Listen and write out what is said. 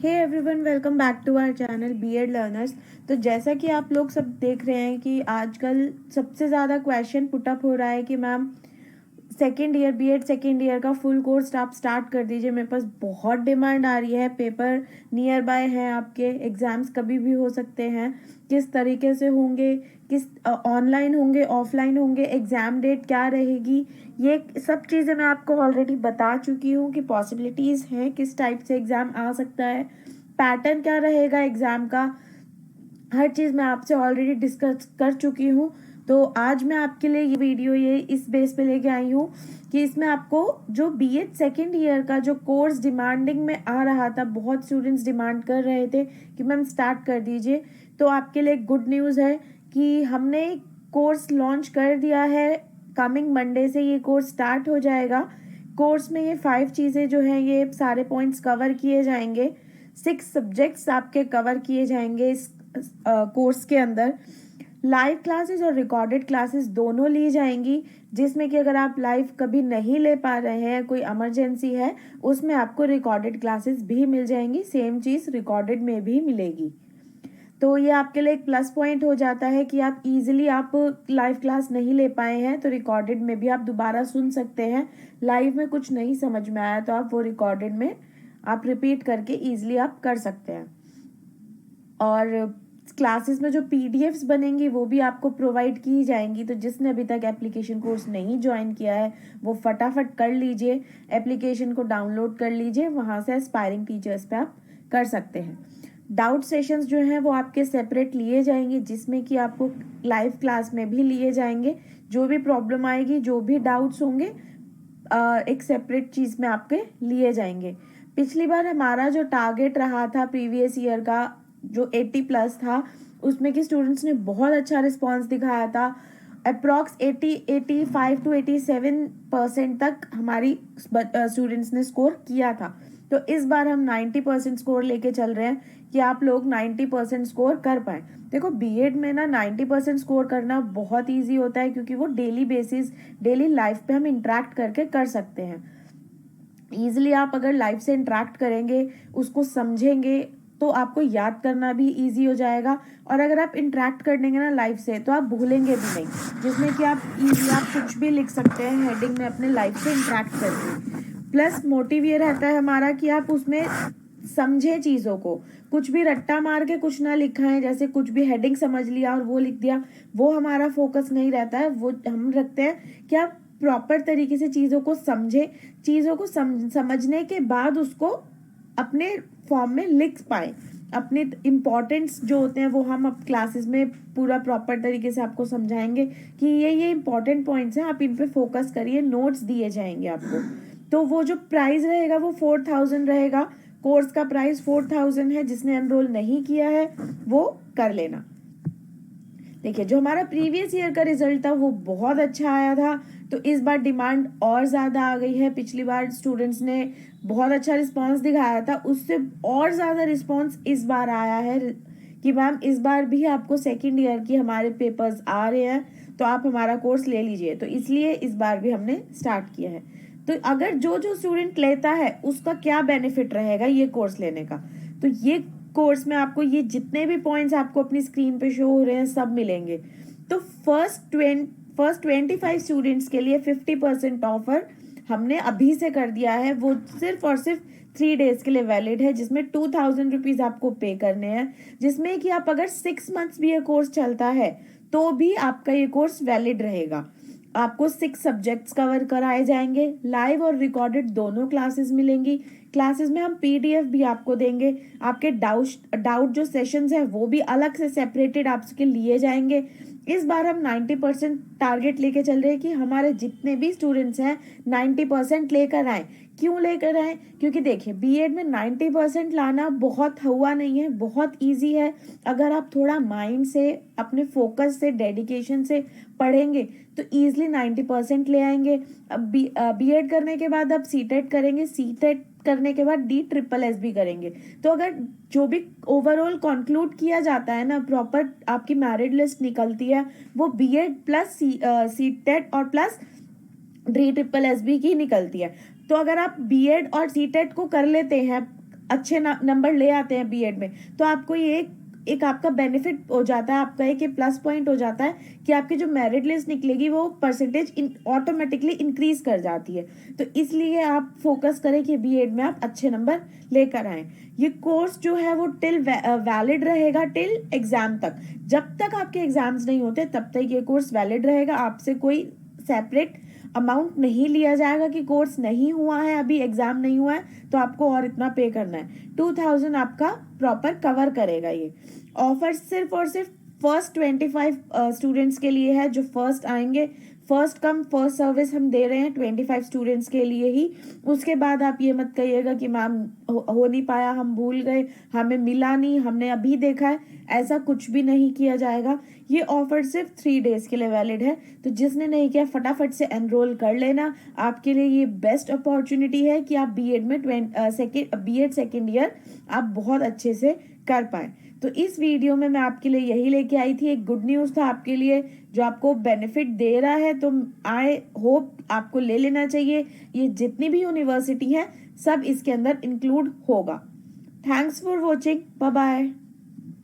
Hey everyone, welcome back to our channel BEd learners. तो जैसा कि आप लोग सब देख रहे हैं कि आजकल सबसे ज़्यादा क्वेश्चन पुटअप हो रहा है कि ma'am second year BEd second year का फुल कोर्स आप स्टार्ट कर दीजिए। मेरे पास बहुत डिमांड आ रही है, पेपर नियर बाय हैं, आपके एग्ज़ाम्स कभी भी हो सकते हैं, किस तरीके से होंगे, किस ऑनलाइन होंगे ऑफलाइन होंगे, एग्ज़ाम डेट क्या रहेगी, ये सब चीज़ें मैं आपको ऑलरेडी बता चुकी हूँ कि पॉसिबिलिटीज़ हैं, किस टाइप से एग्ज़ाम आ सकता है, पैटर्न क्या रहेगा एग्ज़ाम का, हर चीज़ मैं आपसे ऑलरेडी डिस्कस कर चुकी हूँ। तो आज मैं आपके लिए ये वीडियो ये इस बेस पे लेके आई हूँ कि इसमें आपको जो बीएड सेकेंड ईयर का जो कोर्स डिमांडिंग में आ रहा था, बहुत स्टूडेंट्स डिमांड कर रहे थे कि मैम स्टार्ट कर दीजिए, तो आपके लिए गुड न्यूज़ है कि हमने कोर्स लॉन्च कर दिया है। कमिंग मंडे से ये कोर्स स्टार्ट हो जाएगा। कोर्स में ये 5 चीज़ें जो हैं, ये सारे पॉइंट्स कवर किए जाएंगे, 6 सब्जेक्ट्स आपके कवर किए जाएंगे इस कोर्स के अंदर। लाइव क्लासेस और रिकॉर्डेड क्लासेस दोनों ली जाएंगी, जिसमें कि अगर आप लाइव कभी नहीं ले पा रहे हैं, कोई इमरजेंसी है, उसमें आपको रिकॉर्डेड क्लासेस भी मिल जाएंगी, सेम चीज़ रिकॉर्डेड में भी मिलेगी। तो ये आपके लिए एक प्लस पॉइंट हो जाता है कि आप इजीली आप लाइव क्लास नहीं ले पाए हैं तो रिकॉर्डेड में भी आप दोबारा सुन सकते हैं। लाइव में कुछ नहीं समझ में आया तो आप वो रिकॉर्डेड में आप रिपीट करके इजीली आप कर सकते हैं। और क्लासेस में जो पीडीएफ्स बनेंगी वो भी आपको प्रोवाइड की जाएंगी। तो जिसने अभी तक एप्लीकेशन कोर्स नहीं ज्वाइन किया है वो फटाफट कर लीजिए, एप्लीकेशन को डाउनलोड कर लीजिए, वहाँ से एस्पायरिंग टीचर्स पे आप कर सकते हैं। डाउट सेशंस जो हैं वो आपके सेपरेट लिए जाएंगे, जिसमें कि आपको लाइव क्लास में भी लिए जाएंगे। जो भी प्रॉब्लम आएगी, जो भी डाउट्स होंगे, एक सेपरेट चीज़ में आपके लिए जाएंगे। पिछली बार हमारा जो टारगेट रहा था प्रीवियस ईयर का, जो 80+ था, उसमें कि स्टूडेंट्स ने बहुत अच्छा रिस्पांस दिखाया था। अप्रॉक्स 85 to 87% तक हमारी स्टूडेंट्स ने स्कोर किया था। तो इस बार हम 90% स्कोर लेके चल रहे हैं कि आप लोग 90% स्कोर कर पाए। देखो, बीएड में ना 90% स्कोर करना बहुत ईजी होता है, क्योंकि वो डेली बेसिस, डेली लाइफ पे हम इंटरेक्ट करके कर सकते हैं। ईजिली आप अगर लाइफ से इंटरेक्ट करेंगे, उसको समझेंगे, तो आपको याद करना भी इजी हो जाएगा। और अगर आप इंटरेक्ट कर देंगे ना लाइफ से, तो आप भूलेंगे भी नहीं, जिसमें कि आप इजीली आप कुछ भी लिख सकते हैं हेडिंग में अपने लाइफ से इंटरेक्ट करके। प्लस मोटिव ये रहता है हमारा कि आप उसमें समझे चीज़ों को, कुछ भी रट्टा मार के कुछ ना लिखा है, जैसे कुछ भी हेडिंग समझ लिया और वो लिख दिया, वो हमारा फोकस नहीं रहता है। वो हम रखते हैं कि आप प्रॉपर तरीके से चीज़ों को समझे, चीज़ों को समझने के बाद उसको अपने फॉर्म में लिख पाए। अपने इम्पॉर्टेंट्स जो होते हैं वो हम अब क्लासेस में पूरा प्रॉपर तरीके से आपको समझाएंगे कि ये इम्पॉर्टेंट पॉइंट्स हैं, आप इन पे फोकस करिए, नोट्स दिए जाएंगे आपको। तो वो जो प्राइस रहेगा वो 4000 रहेगा। कोर्स का प्राइस 4000 है। जिसने एनरोल नहीं किया है वो कर लेना। देखिए, जो हमारा प्रीवियस ईयर का रिजल्ट था वो बहुत अच्छा आया था, तो इस बार डिमांड और ज़्यादा आ गई है। पिछली बार स्टूडेंट्स ने बहुत अच्छा रिस्पांस दिखाया था, उससे और ज़्यादा रिस्पांस इस बार आया है कि मैम इस बार भी आपको सेकेंड ईयर की हमारे पेपर्स आ रहे हैं, तो आप हमारा कोर्स ले लीजिए। तो इसलिए इस बार भी हमने स्टार्ट किया है। तो अगर जो जो स्टूडेंट लेता है उसका क्या बेनिफिट रहेगा ये कोर्स लेने का, तो ये कोर्स में आपको ये जितने भी पॉइंट्स आपको अपनी स्क्रीन पे शो हो रहे हैं सब मिलेंगे। तो फर्स्ट 25 स्टूडेंट्स के लिए 50% ऑफर हमने अभी से कर दिया है। वो सिर्फ और सिर्फ 3 डेज के लिए वैलिड है, जिसमें 2000 रुपीज आपको पे करने हैं, जिसमें कि आप अगर 6 मंथ्स भी ये कोर्स चलता है तो भी आपका ये कोर्स वैलिड रहेगा। आपको 6 सब्जेक्ट्स कवर कराए जाएंगे, लाइव और रिकॉर्डेड दोनों क्लासेस मिलेंगी। क्लासेस में हम पीडीएफ भी आपको देंगे। आपके डाउट जो सेशंस हैं वो भी अलग से सेपरेटेड आपके लिए जाएंगे। इस बार हम 90% टारगेट लेके चल रहे हैं कि हमारे जितने भी स्टूडेंट्स हैं 90% लेकर आए। क्यों लेकर आए? क्योंकि देखिए, बीएड में 90% लाना बहुत हुआ नहीं है, बहुत इजी है। अगर आप थोड़ा माइंड से, अपने फोकस से, डेडिकेशन से पढ़ेंगे तो ईजिली 90% ले आएंगे। अब बीएड करने के बाद आप सीटेट करेंगे, सीटेट करने के बाद DSSS भी करेंगे। तो अगर जो भी ओवरऑल कंक्लूड किया जाता है ना, प्रॉपर आपकी मेरिट लिस्ट निकलती है, वो बीएड प्लस सीटेट और प्लस DSSS की निकलती है। तो अगर आप बीएड और सीटेट को कर लेते हैं अच्छे नंबर ले आते हैं बीएड में, तो आपको ये एक आपका बेनिफिट हो जाता है, आपका एक प्लस पॉइंट हो जाता है कि आपकी जो मेरिट लिस्ट निकलेगी वो परसेंटेज ऑटोमेटिकली इंक्रीज कर जाती है। तो इसलिए आप फोकस करें कि बीएड में आप अच्छे नंबर लेकर आए। ये कोर्स जो है वो टिल वैलिड रहेगा टिल एग्जाम तक। जब तक आपके एग्जाम्स नहीं होते तब तक ये कोर्स वैलिड रहेगा। आपसे कोई सेपरेट अमाउंट नहीं लिया जाएगा कि कोर्स नहीं हुआ है, अभी एग्जाम नहीं हुआ है तो आपको और इतना पे करना है। 2000 आपका प्रॉपर कवर करेगा। ये ऑफर सिर्फ और सिर्फ फर्स्ट 25 स्टूडेंट्स के लिए है जो फर्स्ट आएंगे। फर्स्ट कम फर्स्ट सर्विस हम दे रहे हैं 25 स्टूडेंट्स के लिए ही। उसके बाद आप ये मत कहिएगा कि मैम हो नहीं पाया, हम भूल गए, हमें मिला नहीं, हमने अभी देखा है। ऐसा कुछ भी नहीं किया जाएगा। ये ऑफर सिर्फ 3 डेज के लिए वैलिड है। तो जिसने नहीं किया फटाफट से एनरोल कर लेना। आपके लिए ये बेस्ट अपॉर्चुनिटी है कि आप बीएड में बीएड सेकेंड ईयर आप बहुत अच्छे से कर पाए। तो इस वीडियो में मैं आपके लिए यही लेके आई थी, एक गुड न्यूज़ था आपके लिए जो आपको बेनिफिट दे रहा है। तो आई होप आपको ले लेना चाहिए। ये जितनी भी यूनिवर्सिटी है सब इसके अंदर इंक्लूड होगा। Thanks for watching, bye bye.